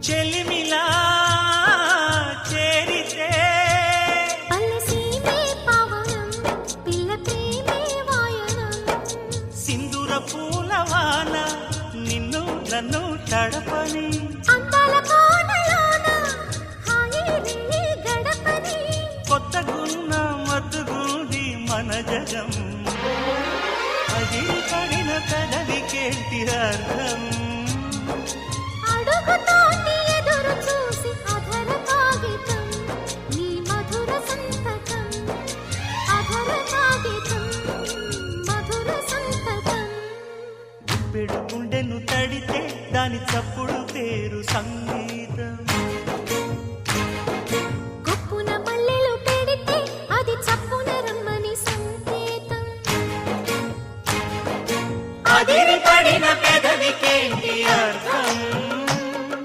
చెలిమిలా చేరితే అలసీమే పవనం పిల్ల ప్రేమే వాయనం సింధూర పూలవాన నిన్ను నన్ను తడపని అందాల కోనలోన హాయిని గడపని కొత్తగున్న మత్తుగుంది మన జగం అది పడిన పెదవికేంటి అర్థం అడుగుతోటి ఎదురు చూసి అధర కాగితం నీ మధుర సంతకం అధర కాగితం మధుర సంతకం పెడు గుండెను తడితే దాని చప్పుడు పేరు సంగీతం కొప్పున మల్లెలు పెడితే అది చప్పున రమ్మని సంకేతం అదిరి పడిన పెదవికేంటి అర్థం